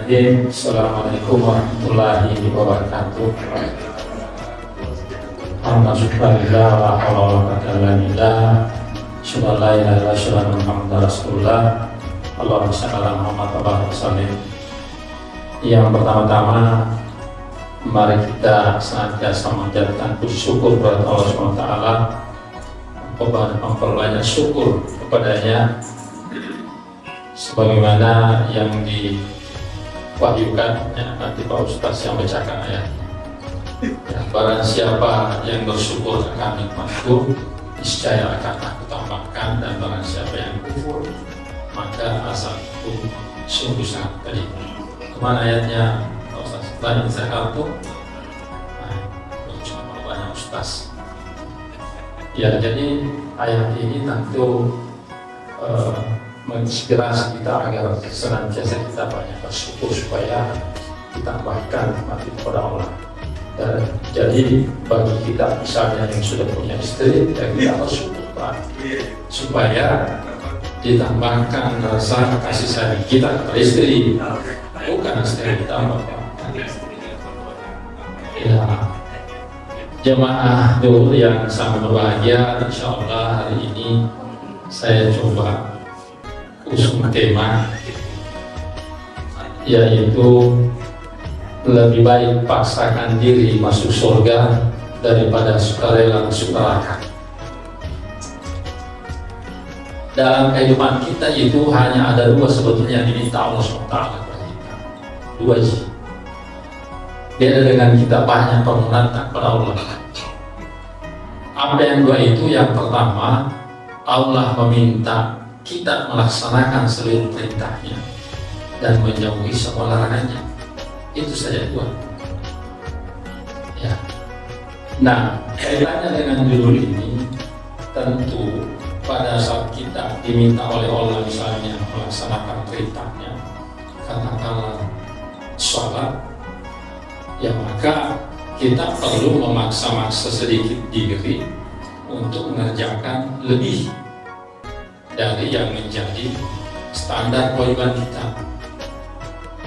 Bismillahirrahmanirrahim. Assalamualaikum warahmatullahi wabarakatuh. Alhamdulillah wa alhamdulillah. Syukur Muhammad Rasulullah. Allahumma shalli ala Muhammad wa sallim. Yang pertama-tama, mari kita senantiasa menjadikan syukur kepada Allah SWT, memperbanyak syukur kepadanya sebagaimana yang diwahyukan ya, nanti Pak Ustaz yang bacakan ayat ya, barang siapa yang bersyukur akan nikmatku niscaya akan aku tambahkan, dan barang siapa yang kufur maka azabku sungguh sangat pedih. Kemana ayatnya Pak Ustaz? Lain zakartu cuma banyak Ustaz ya. Jadi ayat ini tentu menginspirasi kita agar senantiasa kita banyak bersyukur supaya ditambahkan mati kepada Allah. Dan jadi bagi kita misalnya yang sudah punya istri, ya kita bersyukur Pak, supaya ditambahkan rasa kasih sayang kita kepada istri, bukan istri ditambah Pak. Ya, jemaah dulu yang sangat berbahagia, insya Allah hari ini saya coba usung tema yaitu lebih baik paksakan diri masuk surga daripada sukarela masuk neraka. Dalam kehidupan kita itu hanya ada dua sebetulnya yang diminta Allah SWT kepada kita, dua sih. Beda dengan kita banyak permohonan kepada Allah. Apa yang dua itu? Yang pertama, Allah meminta kita melaksanakan seluruh perintahnya dan menjauhi semua larangannya. Itu saja dua ya. Nah, kaitannya dengan judul ini, tentu pada saat kita diminta oleh Allah misalnya melaksanakan perintahnya, katakanlah sholat ya, maka kita perlu memaksa-maksa sedikit diri untuk mengerjakan lebih dari yang menjadi standar kewajiban kita.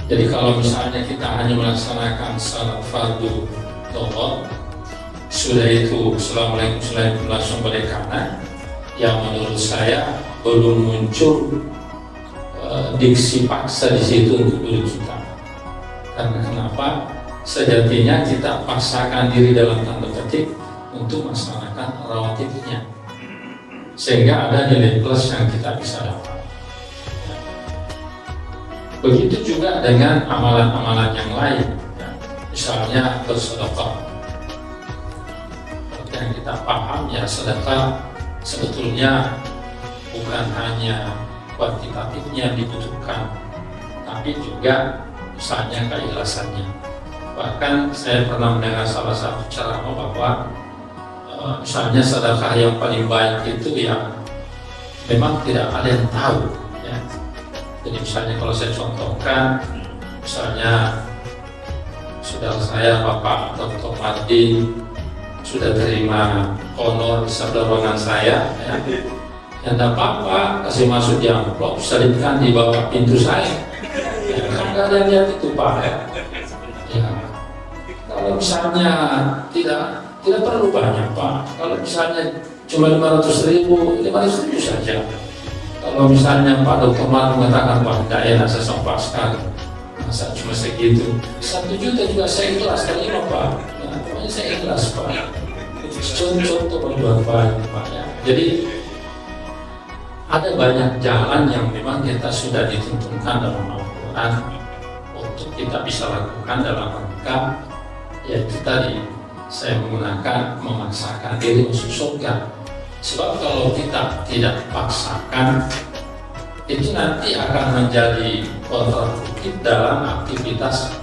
Jadi kalau misalnya kita hanya melaksanakan salat fardu dhuhr, sudah itu assalamualaikum langsung balik kanan, yang menurut saya belum muncul diksi paksa di situ untuk diri kita. Karena kenapa? Sejatinya kita paksakan diri dalam tanda petik untuk melaksanakan rawatibnya, sehingga ada nilai plus yang kita bisa dapat. Begitu juga dengan amalan-amalan yang lain ya. Misalnya bersedekah. Yang kita paham ya, sedekah sebetulnya bukan hanya kuantitatifnya dibutuhkan, tapi juga misalnya keikhlasannya. Bahkan saya pernah mendengar salah satu ceramah bahwa misalnya sedekah yang paling baik itu yang memang tidak ada yang tahu ya. Jadi misalnya kalau saya contohkan, misalnya saudara saya Bapak Dr. Mardi sudah terima honor di ruangan saya ya. Yang tidak apa-apa, kasih masuk di amplop, selipkan di bawah pintu saya ya, kan nggak ada yang lihat itu Pak ya. Kalau misalnya tidak perlu banyak Pak. Kalau misalnya cuma 500.000 saja. Kalau misalnya Pak Dr. Mar mengatakan wah tidak enak saya sampah sekali, masa cuma segitu, 1 juta juga saya ikhlas terima Pak. Ya, pokoknya saya ikhlas Pak. Contoh berbuat baik Pak ya. Jadi ada banyak jalan yang memang kita sudah dituntunkan dalam Al-Quran untuk kita bisa lakukan dalam rangka yaitu tadi saya menggunakan memaksakan diri masuk surga. Sebab kalau kita tidak paksakan, itu nanti akan menjadi kontraproduktif dalam aktivitas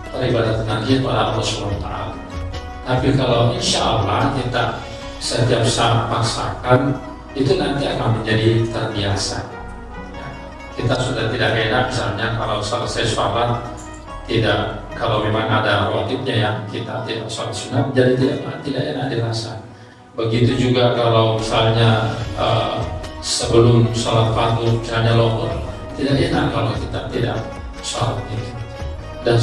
peribadatan nanti pada Allah SWT. Tapi kalau insya Allah kita setiap saat paksakan, itu nanti akan menjadi terbiasa. Kita sudah tidak enak misalnya kalau selesai sholat tidak, kalau memang ada rawatibnya ya, kita tidak sholat sunat, jadi tidak enak dirasa. Begitu juga kalau misalnya sebelum sholat fardu misalnya lohur, tidak enak kalau kita tidak sholat itu. dan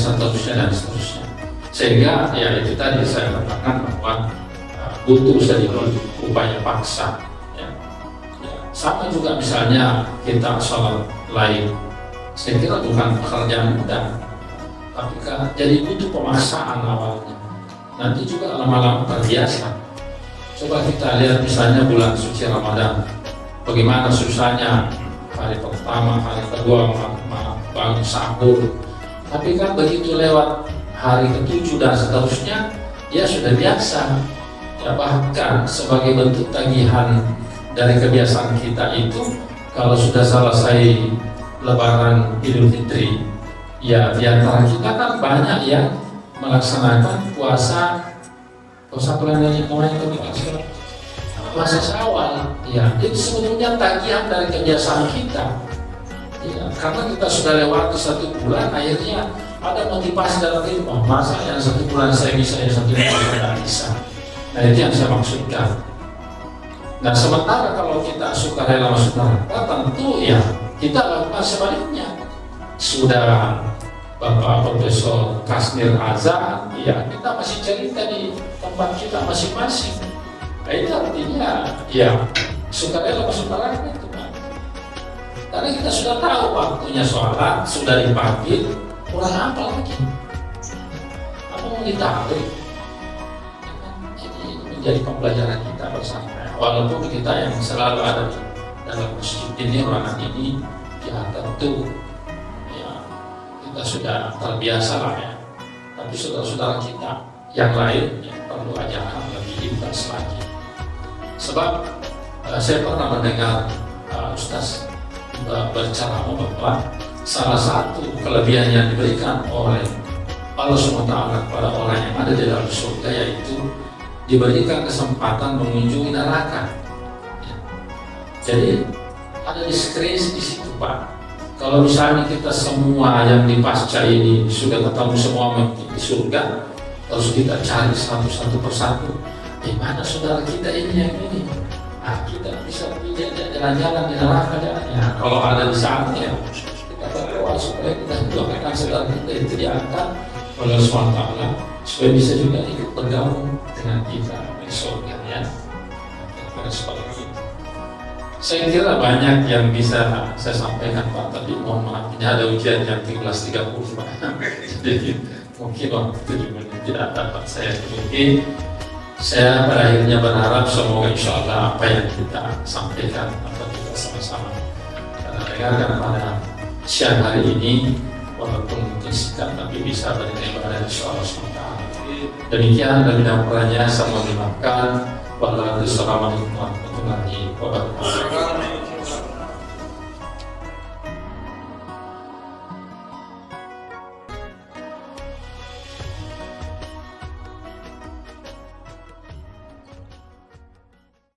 seterusnya. Sehingga ya itu tadi saya katakan bahwa butuh sedikit upaya paksa. Ya. Sama juga misalnya kita sholat lain, saya kira bukan pekerjaan mudah, tapi jadi butuh pemaksaan awalnya. Nanti juga lama-lama terbiasa. Coba kita lihat misalnya bulan suci Ramadan, bagaimana susahnya hari pertama, hari kedua bangun sahur, tapi kan begitu lewat hari ke-7 dan seterusnya, ya sudah biasa. Ya, bahkan sebagai bentuk tagihan dari kebiasaan kita itu, kalau sudah selesai Lebaran Idul Fitri, ya di antara kita kan banyak yang melaksanakan puasa bulan yang namanya puasa Syawal. Ya, itu sebetulnya tagihan dari kebiasaan kita. Ya, karena kita sudah lewati 1 bulan, akhirnya ada motivasi dalam diri, masa yang 1 bulan saya bisa, yang 1 bulan saya tidak bisa. Nah, itu yang saya maksudkan. Nah, sementara kalau kita suka rela masuk neraka, tentu ya kita lakukan sebaliknya. Sudah Bapak Profesor Kasmir Azhar, ya kita masih cerita di tempat kita masing-masing. Nah, itu artinya ya suka rela masuk neraka itu kan. Karena kita sudah tahu waktunya sholat, sudah dipanggil, kurang apa lagi? Apa mau ditarik? Ini menjadi pembelajaran kita bersama. Walaupun kita yang selalu ada di dalam masjid ini, ruangan ini, ya tentu ya kita sudah terbiasa lah ya. Tapi saudara-saudara kita yang lain yang perlu ajarkan lebih intens lagi. Sebab saya pernah mendengar Ustaz berceramah bahwa salah satu kelebihan yang diberikan oleh Allah SWT kepada orang yang ada di dalam surga, yaitu diberikan kesempatan mengunjungi neraka. Ya. Jadi ada diskresi di situ, Pak. Kalau misalnya kita semua yang di pasca ini sudah ketemu semua di surga, terus kita cari satu persatu, di mana saudara kita ini yang ini? Nah, kita bisa jalan-jalan di neraka ya. Kalau ada di saatnya kita berdoa supaya kita doakan saudara kita itu diangkat oleh Allah SWT supaya bisa juga ikut bergabung dengan kita di surga ya. Seperti itu. Saya kira banyak yang bisa saya sampaikan, Pak, tapi mohon maaf ini ada ujian yang 13.30 Pak. Jadi mungkin waktu itu juga tidak dapat saya tutupi. Saya pada akhirnya berharap semoga insya Allah apa yang kita sampaikan atau kita sama-sama dengarkan pada siang hari ini, walaupun mungkin singkat tapi bisa beribadah dari insya Allah SWT. Demikian dan kurangnya saya mohon dimaafkan. Wassalamualaikum warahmatullahi wabarakatuh.